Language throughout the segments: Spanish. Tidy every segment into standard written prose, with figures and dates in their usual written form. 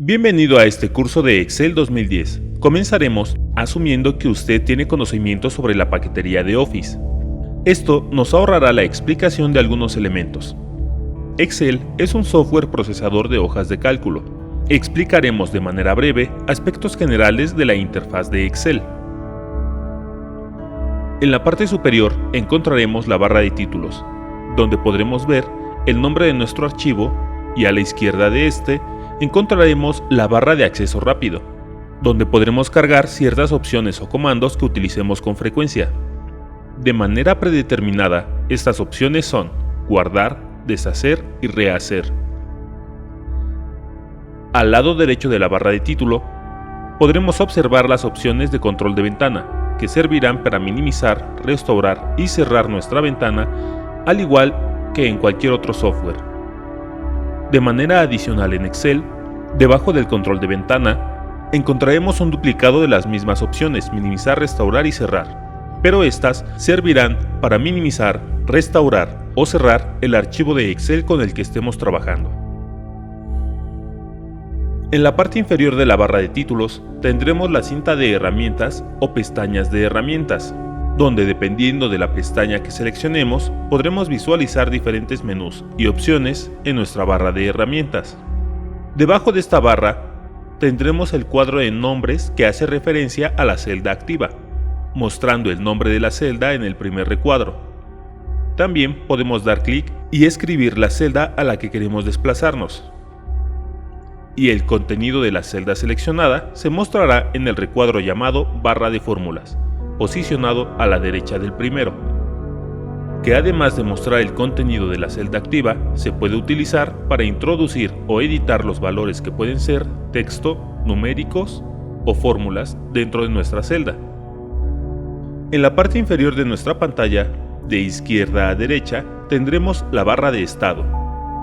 Bienvenido a este curso de Excel 2010. Comenzaremos asumiendo que usted tiene conocimiento sobre la paquetería de Office. Esto nos ahorrará la explicación de algunos elementos. Excel es un software procesador de hojas de cálculo. Explicaremos de manera breve aspectos generales de la interfaz de Excel. En la parte superior encontraremos la barra de títulos, donde podremos ver el nombre de nuestro archivo, y a la izquierda de este encontraremos la barra de acceso rápido, donde podremos cargar ciertas opciones o comandos que utilicemos con frecuencia. De manera predeterminada, estas opciones son guardar, deshacer y rehacer. Al lado derecho de la barra de título, podremos observar las opciones de control de ventana, que servirán para minimizar, restaurar y cerrar nuestra ventana, al igual que en cualquier otro software. De manera adicional en Excel, debajo del control de ventana, encontraremos un duplicado de las mismas opciones, minimizar, restaurar y cerrar, pero estas servirán para minimizar, restaurar o cerrar el archivo de Excel con el que estemos trabajando. En la parte inferior de la barra de títulos tendremos la cinta de herramientas o pestañas de herramientas, donde dependiendo de la pestaña que seleccionemos, podremos visualizar diferentes menús y opciones en nuestra barra de herramientas. Debajo de esta barra tendremos el cuadro de nombres que hace referencia a la celda activa, mostrando el nombre de la celda en el primer recuadro. También podemos dar clic y escribir la celda a la que queremos desplazarnos. Y el contenido de la celda seleccionada se mostrará en el recuadro llamado barra de fórmulas, posicionado a la derecha del primero, que además de mostrar el contenido de la celda activa, se puede utilizar para introducir o editar los valores que pueden ser texto, numéricos o fórmulas dentro de nuestra celda. En la parte inferior de nuestra pantalla, de izquierda a derecha, tendremos la barra de estado,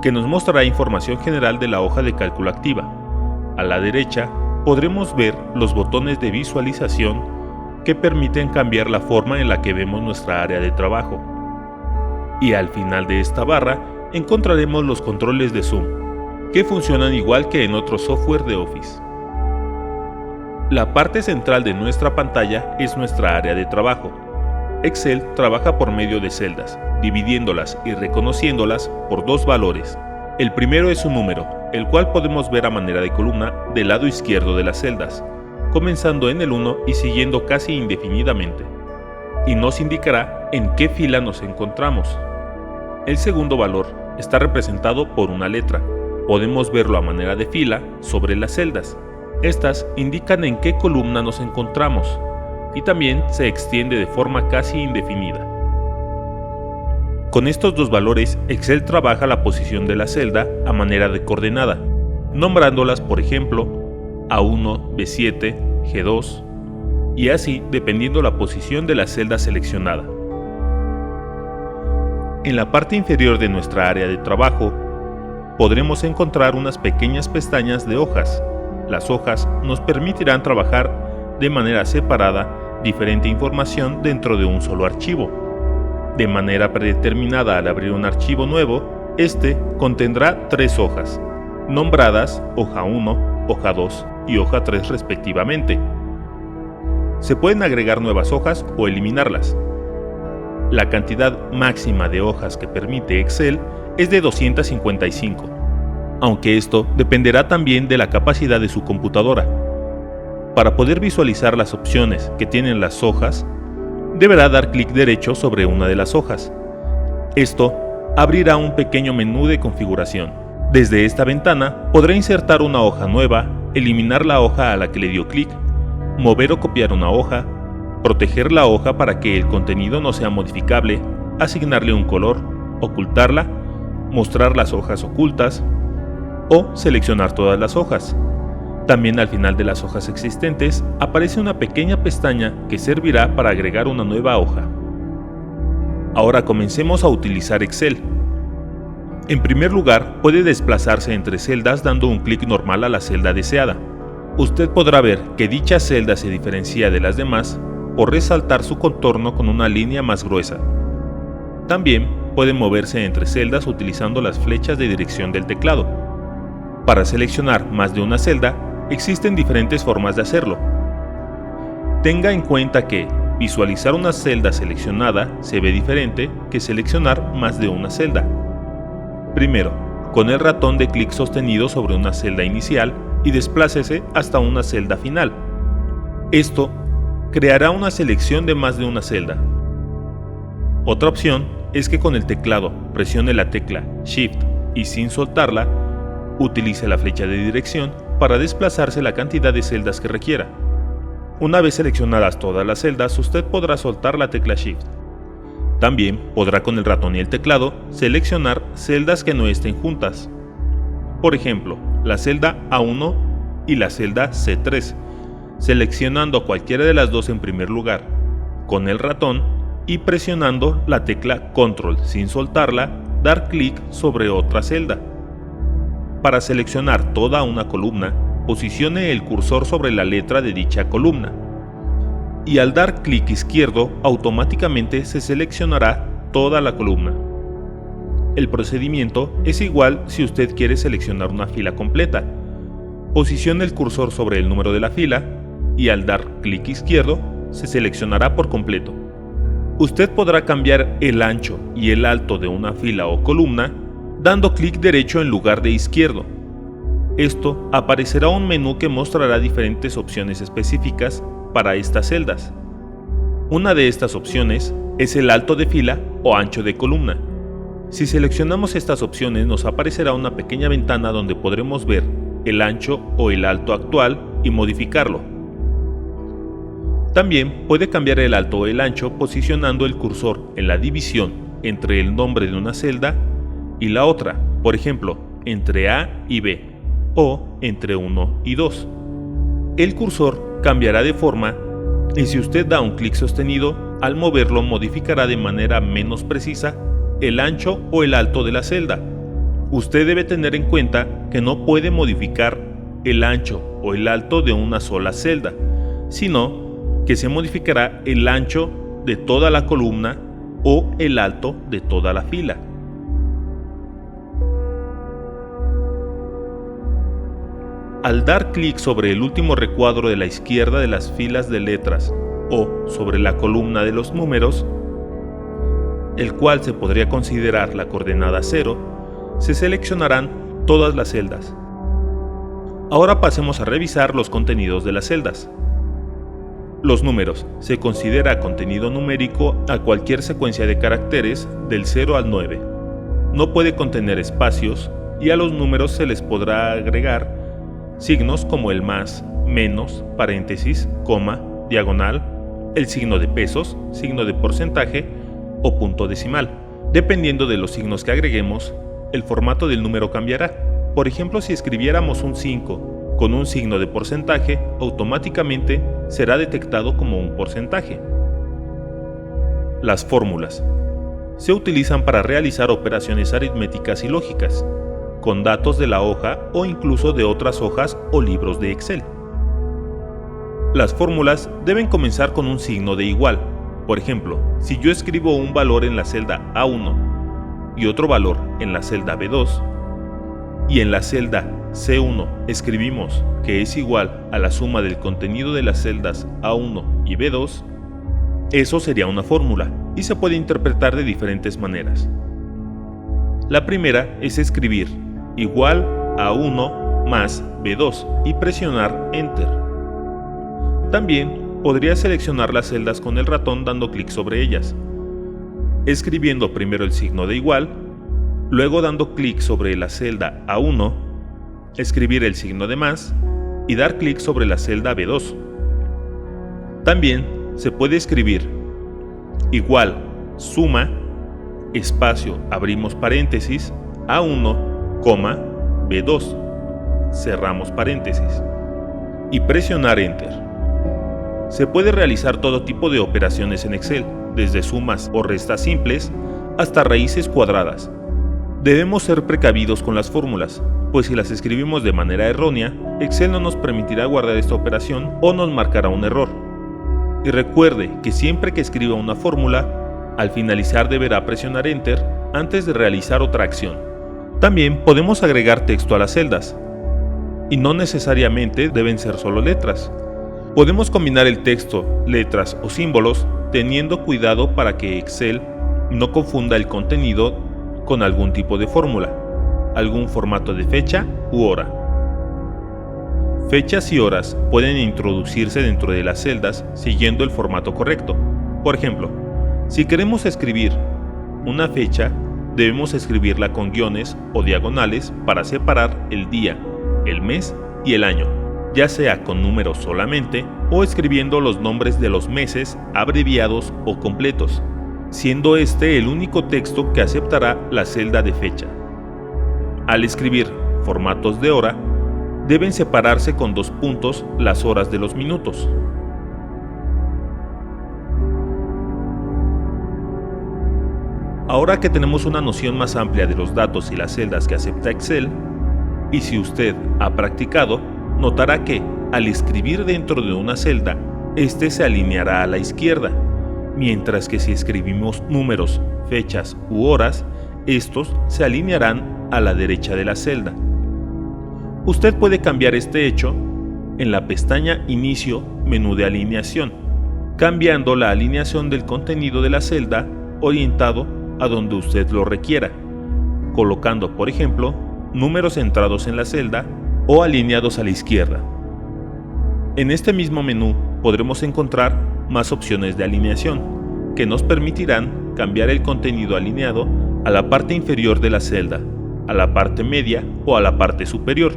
que nos mostrará información general de la hoja de cálculo activa. A la derecha podremos ver los botones de visualización que permiten cambiar la forma en la que vemos nuestra área de trabajo. Y al final de esta barra encontraremos los controles de zoom, que funcionan igual que en otro software de Office. La parte central de nuestra pantalla es nuestra área de trabajo. Excel trabaja por medio de celdas, dividiéndolas y reconociéndolas por dos valores. El primero es un número, el cual podemos ver a manera de columna del lado izquierdo de las celdas, comenzando en el 1 y siguiendo casi indefinidamente, y nos indicará en qué fila nos encontramos. El segundo valor está representado por una letra. Podemos verlo a manera de fila sobre las celdas. Estas indican en qué columna nos encontramos, y también se extiende de forma casi indefinida. Con estos dos valores, Excel trabaja la posición de la celda a manera de coordenada, nombrándolas por ejemplo A1, B7, G2, y así dependiendo la posición de la celda seleccionada. En la parte inferior de nuestra área de trabajo, podremos encontrar unas pequeñas pestañas de hojas. Las hojas nos permitirán trabajar de manera separada diferente información dentro de un solo archivo. De manera predeterminada, al abrir un archivo nuevo, este contendrá 3 hojas, nombradas hoja 1, hoja 2 y hoja 3 respectivamente. Se pueden agregar nuevas hojas o eliminarlas. La cantidad máxima de hojas que permite Excel es de 255, aunque esto dependerá también de la capacidad de su computadora. Para poder visualizar las opciones que tienen las hojas, deberá dar clic derecho sobre una de las hojas. Esto abrirá un pequeño menú de configuración. Desde esta ventana podrá insertar una hoja nueva, eliminar la hoja a la que le dio clic, mover o copiar una hoja, proteger la hoja para que el contenido no sea modificable, asignarle un color, ocultarla, mostrar las hojas ocultas o seleccionar todas las hojas. También al final de las hojas existentes aparece una pequeña pestaña que servirá para agregar una nueva hoja. Ahora comencemos a utilizar Excel. En primer lugar, puede desplazarse entre celdas dando un clic normal a la celda deseada. Usted podrá ver que dicha celda se diferencia de las demás por resaltar su contorno con una línea más gruesa. También puede moverse entre celdas utilizando las flechas de dirección del teclado. Para seleccionar más de una celda, existen diferentes formas de hacerlo. Tenga en cuenta que visualizar una celda seleccionada se ve diferente que seleccionar más de una celda. Primero, con el ratón dé clic sostenido sobre una celda inicial y desplácese hasta una celda final. Esto creará una selección de más de una celda. Otra opción es que con el teclado presione la tecla Shift y sin soltarla, utilice la flecha de dirección para desplazarse la cantidad de celdas que requiera. Una vez seleccionadas todas las celdas, usted podrá soltar la tecla Shift. También podrá con el ratón y el teclado seleccionar celdas que no estén juntas. Por ejemplo, la celda A1 y la celda C3, seleccionando cualquiera de las dos en primer lugar con el ratón y presionando la tecla Control sin soltarla, dar clic sobre otra celda. Para seleccionar toda una columna, posicione el cursor sobre la letra de dicha columna y al dar clic izquierdo automáticamente se seleccionará toda la columna. El procedimiento es igual si usted quiere seleccionar una fila completa. Posicione el cursor sobre el número de la fila y al dar clic izquierdo se seleccionará por completo. Usted podrá cambiar el ancho y el alto de una fila o columna dando clic derecho en lugar de izquierdo. Esto aparecerá un menú que mostrará diferentes opciones específicas para estas celdas. Una de estas opciones es el alto de fila o ancho de columna. Si seleccionamos estas opciones nos aparecerá una pequeña ventana donde podremos ver el ancho o el alto actual y modificarlo. También puede cambiar el alto o el ancho posicionando el cursor en la división entre el nombre de una celda y la otra, por ejemplo, entre A y B o entre 1 y 2. El cursor cambiará de forma y si usted da un clic sostenido, al moverlo modificará de manera menos precisa el ancho o el alto de la celda. Usted debe tener en cuenta que no puede modificar el ancho o el alto de una sola celda, sino que se modificará el ancho de toda la columna o el alto de toda la fila. Al dar clic sobre el último recuadro de la izquierda de las filas de letras o sobre la columna de los números, el cual se podría considerar la coordenada 0, se seleccionarán todas las celdas. Ahora pasemos a revisar los contenidos de las celdas. Los números se considera contenido numérico a cualquier secuencia de caracteres del 0 al 9. No puede contener espacios y a los números se les podrá agregar signos como el más, menos, paréntesis, coma, diagonal, el signo de pesos, signo de porcentaje o punto decimal. Dependiendo de los signos que agreguemos, el formato del número cambiará. Por ejemplo, si escribiéramos un 5 con un signo de porcentaje, automáticamente será detectado como un porcentaje. Las fórmulas se utilizan para realizar operaciones aritméticas y lógicas, con datos de la hoja o incluso de otras hojas o libros de Excel. Las fórmulas deben comenzar con un signo de igual. Por ejemplo, si yo escribo un valor en la celda A1 y otro valor en la celda B2, y en la celda C1 escribimos que es igual a la suma del contenido de las celdas A1 y B2, eso sería una fórmula y se puede interpretar de diferentes maneras. La primera es escribir igual a 1 más B2 y presionar Enter. También podría seleccionar las celdas con el ratón dando clic sobre ellas, escribiendo primero el signo de igual, luego dando clic sobre la celda A1, escribir el signo de más y dar clic sobre la celda B2. También se puede escribir igual suma, espacio, abrimos paréntesis, A1, coma, B2, cerramos paréntesis y presionar Enter. Se puede realizar todo tipo de operaciones en Excel, desde sumas o restas simples hasta raíces cuadradas. Debemos ser precavidos con las fórmulas, pues si las escribimos de manera errónea, Excel no nos permitirá guardar esta operación o nos marcará un error. Y recuerde que siempre que escriba una fórmula, al finalizar deberá presionar Enter antes de realizar otra acción. También podemos agregar texto a las celdas. y no necesariamente deben ser solo letras. Podemos combinar el texto, letras o símbolos teniendo cuidado para que Excel no confunda el contenido con algún tipo de fórmula, algún formato de fecha u hora. Fechas y horas pueden introducirse dentro de las celdas siguiendo el formato correcto. Por ejemplo, si queremos escribir una fecha, debemos escribirla con guiones o diagonales para separar el día, el mes y el año, ya sea con números solamente o escribiendo los nombres de los meses abreviados o completos, siendo este el único texto que aceptará la celda de fecha. Al escribir formatos de hora, deben separarse con 2 puntos las horas de los minutos. Ahora que tenemos una noción más amplia de los datos y las celdas que acepta Excel, y si usted ha practicado, notará que al escribir dentro de una celda, este se alineará a la izquierda, mientras que si escribimos números, fechas u horas, estos se alinearán a la derecha de la celda. Usted puede cambiar este hecho en la pestaña Inicio, menú de alineación, cambiando la alineación del contenido de la celda orientado a donde usted lo requiera, colocando, por ejemplo, números centrados en la celda o alineados a la izquierda. En este mismo menú podremos encontrar más opciones de alineación, que nos permitirán cambiar el contenido alineado a la parte inferior de la celda, a la parte media o a la parte superior.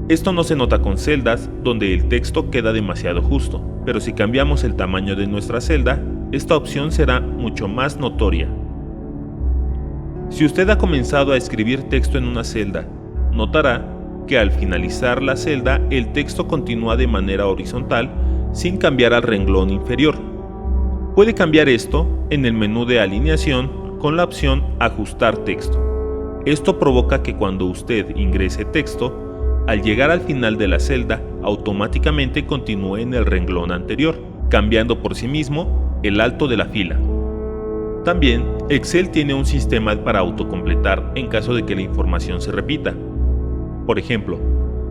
Esto no se nota con celdas donde el texto queda demasiado justo, pero si cambiamos el tamaño de nuestra celda, esta opción será mucho más notoria. Si usted ha comenzado a escribir texto en una celda, notará que al finalizar la celda el texto continúa de manera horizontal sin cambiar al renglón inferior. Puede cambiar esto en el menú de alineación con la opción Ajustar texto. Esto provoca que cuando usted ingrese texto, al llegar al final de la celda, automáticamente continúe en el renglón anterior, cambiando por sí mismo el alto de la fila. También, Excel tiene un sistema para autocompletar en caso de que la información se repita. Por ejemplo,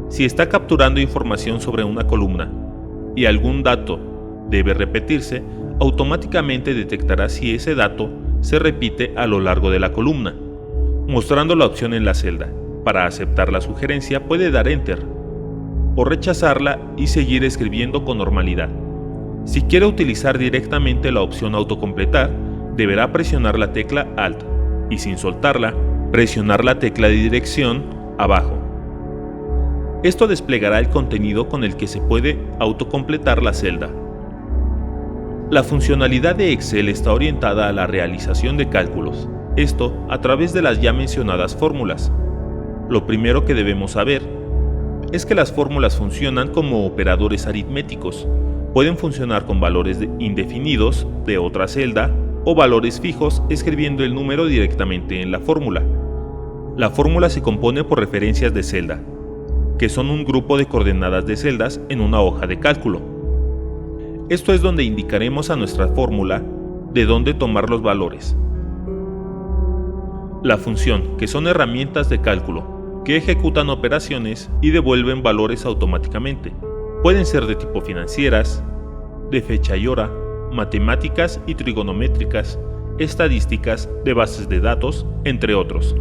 si está capturando información sobre una columna y algún dato debe repetirse, automáticamente detectará si ese dato se repite a lo largo de la columna, mostrando la opción en la celda. Para aceptar la sugerencia puede dar Enter o rechazarla y seguir escribiendo con normalidad. Si quiere utilizar directamente la opción Autocompletar, deberá presionar la tecla Alt y sin soltarla, presionar la tecla de dirección abajo. Esto desplegará el contenido con el que se puede autocompletar la celda. La funcionalidad de Excel está orientada a la realización de cálculos, esto a través de las ya mencionadas fórmulas. Lo primero que debemos saber es que las fórmulas funcionan como operadores aritméticos. Pueden funcionar con valores indefinidos de otra celda o valores fijos escribiendo el número directamente en la fórmula. La fórmula se compone por referencias de celda, que son un grupo de coordenadas de celdas en una hoja de cálculo. Esto es donde indicaremos a nuestra fórmula de dónde tomar los valores. La función, que son herramientas de cálculo, que ejecutan operaciones y devuelven valores automáticamente. Pueden ser de tipo financieras, de fecha y hora, matemáticas y trigonométricas, estadísticas, de bases de datos, entre otros.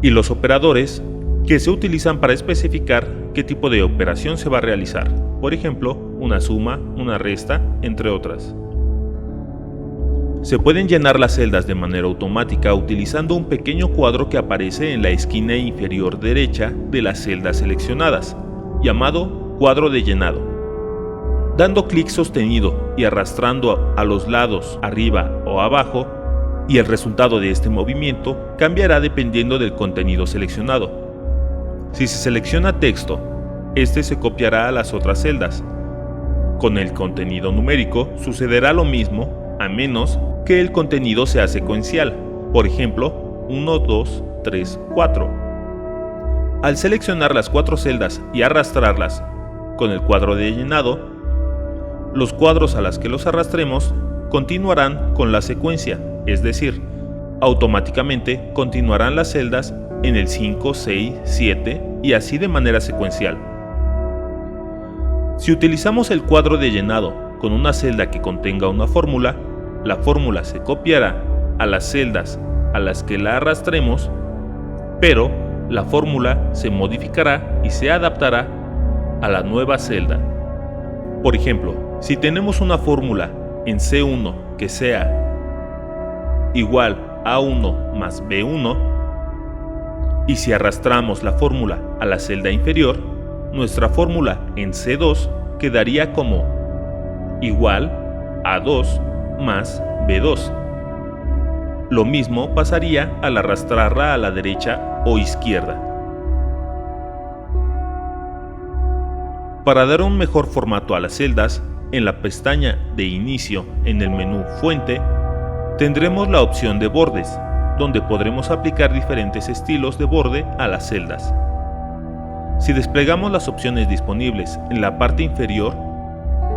Y los operadores, que se utilizan para especificar qué tipo de operación se va a realizar, por ejemplo, una suma, una resta, entre otras. Se pueden llenar las celdas de manera automática utilizando un pequeño cuadro que aparece en la esquina inferior derecha de las celdas seleccionadas, llamado cuadro de llenado. Dando clic sostenido y arrastrando a los lados, arriba o abajo, y el resultado de este movimiento cambiará dependiendo del contenido seleccionado. Si se selecciona texto, este se copiará a las otras celdas. Con el contenido numérico sucederá lo mismo, a menos que el contenido sea secuencial, por ejemplo, 1, 2, 3, 4. Al seleccionar las 4 celdas y arrastrarlas con el cuadro de llenado, los cuadros a las que los arrastremos continuarán con la secuencia, es decir, automáticamente continuarán las celdas en el 5, 6, 7, y así de manera secuencial. Si utilizamos el cuadro de llenado con una celda que contenga una fórmula, la fórmula se copiará a las celdas a las que la arrastremos, pero la fórmula se modificará y se adaptará a la nueva celda. Por ejemplo, si tenemos una fórmula en C1 que sea igual a 1 más B1, y si arrastramos la fórmula a la celda inferior, nuestra fórmula en C2 quedaría como igual a 2 más B2. Lo mismo pasaría al arrastrarla a la derecha o izquierda. Para dar un mejor formato a las celdas, en la pestaña de inicio en el menú Fuente, tendremos la opción de bordes, donde podremos aplicar diferentes estilos de borde a las celdas. Si desplegamos las opciones disponibles en la parte inferior,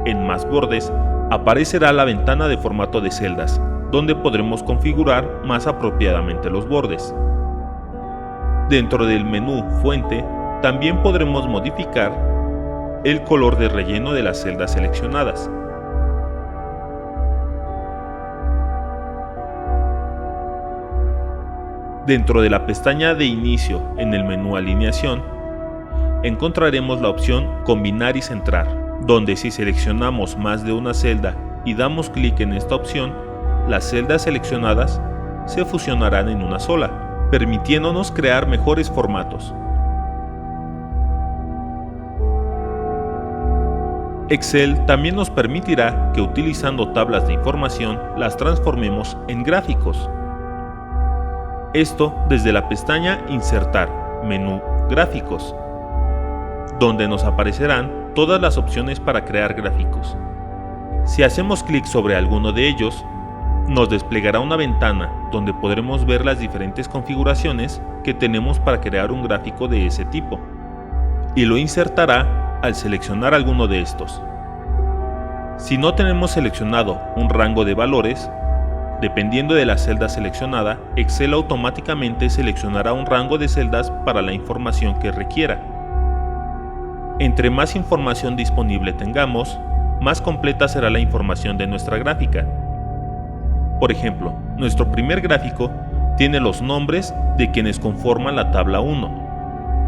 en Más bordes, aparecerá la ventana de formato de celdas, donde podremos configurar más apropiadamente los bordes. Dentro del menú Fuente, también podremos modificar el color de relleno de las celdas seleccionadas. Dentro de la pestaña de inicio en el menú Alineación, encontraremos la opción Combinar y centrar, donde si seleccionamos más de una celda y damos clic en esta opción, las celdas seleccionadas se fusionarán en una sola, permitiéndonos crear mejores formatos. Excel también nos permitirá que utilizando tablas de información las transformemos en gráficos. Esto desde la pestaña Insertar, menú Gráficos, donde nos aparecerán todas las opciones para crear gráficos. Si hacemos clic sobre alguno de ellos, nos desplegará una ventana donde podremos ver las diferentes configuraciones que tenemos para crear un gráfico de ese tipo, y lo insertará al seleccionar alguno de estos. Si no tenemos seleccionado un rango de valores, dependiendo de la celda seleccionada, Excel automáticamente seleccionará un rango de celdas para la información que requiera. Entre más información disponible tengamos, más completa será la información de nuestra gráfica. Por ejemplo, nuestro primer gráfico tiene los nombres de quienes conforman la tabla 1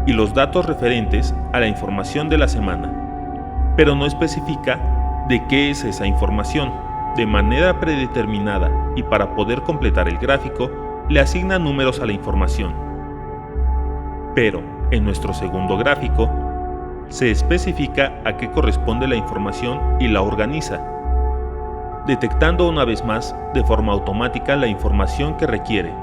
y los datos referentes a la información de la semana, pero no especifica de qué es esa información. De manera predeterminada y para poder completar el gráfico, le asigna números a la información. Pero en nuestro segundo gráfico, se especifica a qué corresponde la información y la organiza, detectando una vez más de forma automática la información que requiere.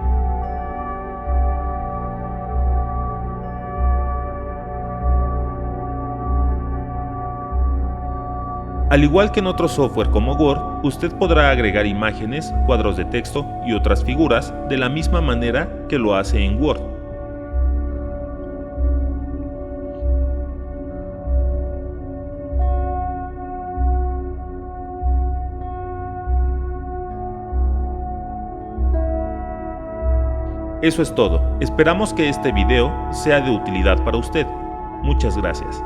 Al igual que en otro software como Word, usted podrá agregar imágenes, cuadros de texto y otras figuras de la misma manera que lo hace en Word. Eso es todo. Esperamos que este video sea de utilidad para usted. Muchas gracias.